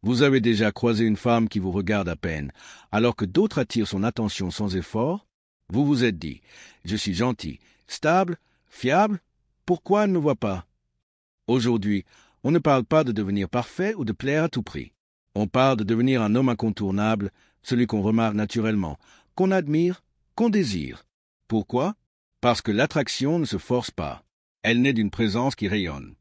Vous avez déjà croisé une femme qui vous regarde à peine, alors que d'autres attirent son attention sans effort? Vous vous êtes dit, je suis gentil, stable, fiable, pourquoi elle ne me voit pas? Aujourd'hui, on ne parle pas de devenir parfait ou de plaire à tout prix. On parle de devenir un homme incontournable, celui qu'on remarque naturellement, qu'on admire, qu'on désire. Pourquoi? Parce que l'attraction ne se force pas. Elle naît d'une présence qui rayonne.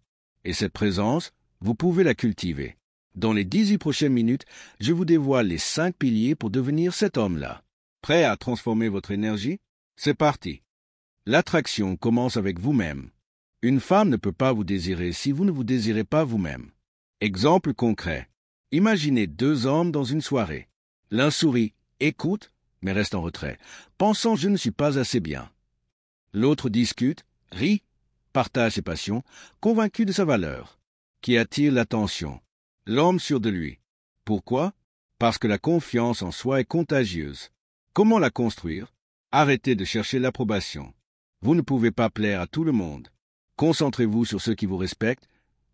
Et cette présence, vous pouvez la cultiver. Dans les 18 prochaines minutes, je vous dévoile les 5 piliers pour devenir cet homme-là. Prêt à transformer votre énergie? C'est parti. L'attraction commence avec vous-même. Une femme ne peut pas vous désirer si vous ne vous désirez pas vous-même. Exemple concret. Imaginez 2 hommes dans une soirée. L'un sourit, écoute, mais reste en retrait, pensant je ne suis pas assez bien. L'autre discute, rit, partage ses passions, convaincu de sa valeur, qui attire l'attention. L'homme sûr de lui. Pourquoi? Parce que la confiance en soi est contagieuse. Comment la construire? Arrêtez de chercher l'approbation. Vous ne pouvez pas plaire à tout le monde. Concentrez-vous sur ceux qui vous respectent,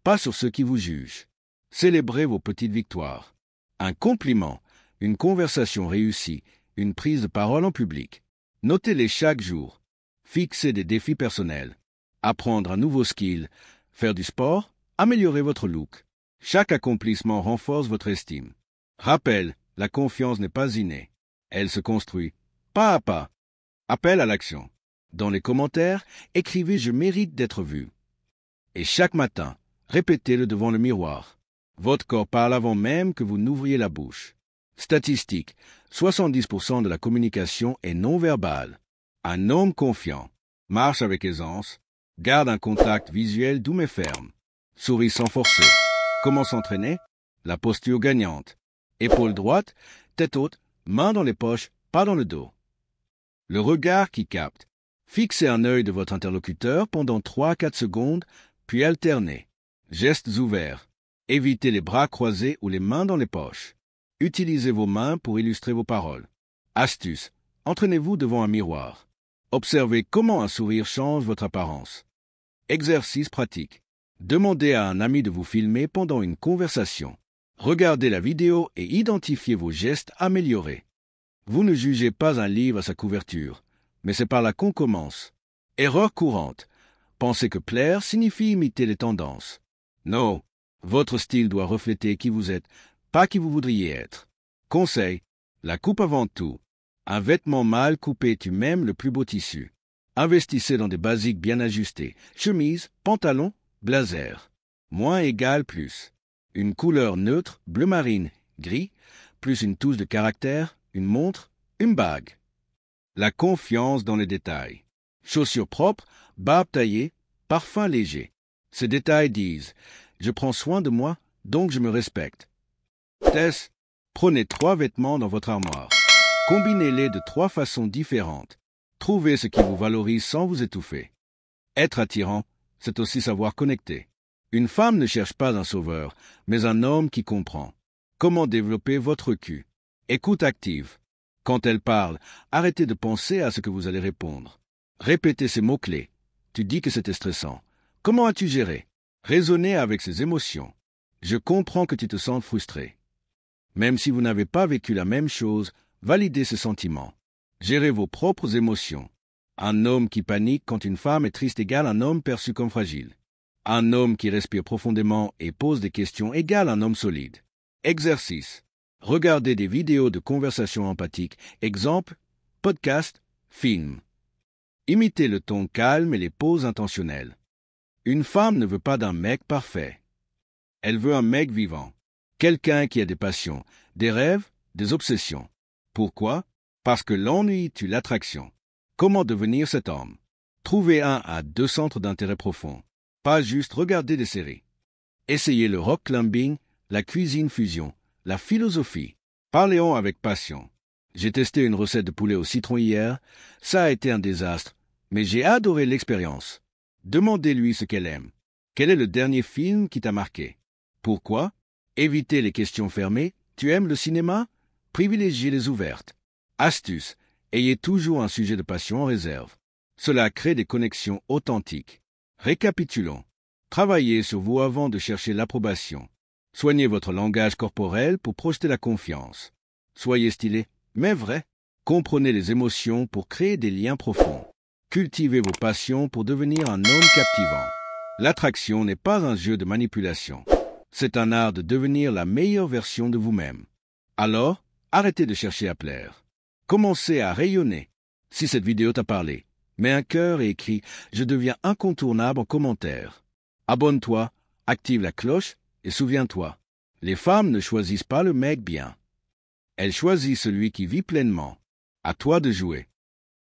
pas sur ceux qui vous jugent. Célébrez vos petites victoires. Un compliment, une conversation réussie, une prise de parole en public. Notez-les chaque jour. Fixez des défis personnels. Apprendre un nouveau skill, faire du sport, améliorer votre look. Chaque accomplissement renforce votre estime. Rappel, la confiance n'est pas innée. Elle se construit, pas à pas. Appel à l'action. Dans les commentaires, écrivez « Je mérite d'être vu ». Et chaque matin, répétez-le devant le miroir. Votre corps parle avant même que vous n'ouvriez la bouche. Statistique, 70% de la communication est non verbale. Un homme confiant marche avec aisance, garde un contact visuel doux mais ferme, sourit sans forcer. Comment s'entraîner? La posture gagnante. Épaule droite, tête haute, main dans les poches, pas dans le dos. Le regard qui capte. Fixez un œil de votre interlocuteur pendant 3-4 secondes, puis alternez. Gestes ouverts. Évitez les bras croisés ou les mains dans les poches. Utilisez vos mains pour illustrer vos paroles. Astuce. Entraînez-vous devant un miroir. Observez comment un sourire change votre apparence. Exercice pratique. Demandez à un ami de vous filmer pendant une conversation. Regardez la vidéo et identifiez vos gestes améliorés. Vous ne jugez pas un livre à sa couverture, mais c'est par là qu'on commence. Erreur courante. Pensez que plaire signifie imiter les tendances. Non, votre style doit refléter qui vous êtes, pas qui vous voudriez être. Conseil, la coupe avant tout. Un vêtement mal coupé tue même le plus beau tissu. Investissez dans des basiques bien ajustés. Chemise, pantalon, blazer. Moins égale plus. Une couleur neutre, bleu marine, gris, plus une touche de caractère, une montre, une bague. La confiance dans les détails. Chaussures propres, barbe taillée, parfum léger. Ces détails disent « Je prends soin de moi, donc je me respecte ». Test. Prenez 3 vêtements dans votre armoire. Combinez-les de 3 façons différentes. Trouvez ce qui vous valorise sans vous étouffer. Être attirant, c'est aussi savoir connecter. Une femme ne cherche pas un sauveur, mais un homme qui comprend. Comment développer votre cul? Écoute active. Quand elle parle, arrêtez de penser à ce que vous allez répondre. Répétez ces mots-clés. Tu dis que c'était stressant. Comment as-tu géré? Raisonnez avec ses émotions. Je comprends que tu te sens frustré. Même si vous n'avez pas vécu la même chose, validez ces sentiments. Gérez vos propres émotions. Un homme qui panique quand une femme est triste égale un homme perçu comme fragile. Un homme qui respire profondément et pose des questions égale un homme solide. Exercice. Regardez des vidéos de conversation empathique, exemple, podcast, film. Imitez le ton calme et les pauses intentionnelles. Une femme ne veut pas d'un mec parfait. Elle veut un mec vivant. Quelqu'un qui a des passions, des rêves, des obsessions. Pourquoi? Parce que l'ennui tue l'attraction. Comment devenir cet homme? Trouvez 1 à 2 centres d'intérêt profond. Pas juste regarder des séries. Essayez le rock climbing, la cuisine fusion, la philosophie. Parlons avec passion. J'ai testé une recette de poulet au citron hier. Ça a été un désastre, mais j'ai adoré l'expérience. Demandez-lui ce qu'elle aime. Quel est le dernier film qui t'a marqué? Pourquoi? Évitez les questions fermées. Tu aimes le cinéma? Privilégiez les ouvertes. Astuce. Ayez toujours un sujet de passion en réserve. Cela crée des connexions authentiques. Récapitulons. Travaillez sur vous avant de chercher l'approbation. Soignez votre langage corporel pour projeter la confiance. Soyez stylé, mais vrai. Comprenez les émotions pour créer des liens profonds. Cultivez vos passions pour devenir un homme captivant. L'attraction n'est pas un jeu de manipulation. C'est un art de devenir la meilleure version de vous-même. Alors, arrêtez de chercher à plaire. Commencez à rayonner. Si cette vidéo t'a parlé, mets un cœur et écris « Je deviens incontournable » en commentaire. Abonne-toi, active la cloche et souviens-toi, les femmes ne choisissent pas le mec bien. Elles choisissent celui qui vit pleinement. À toi de jouer.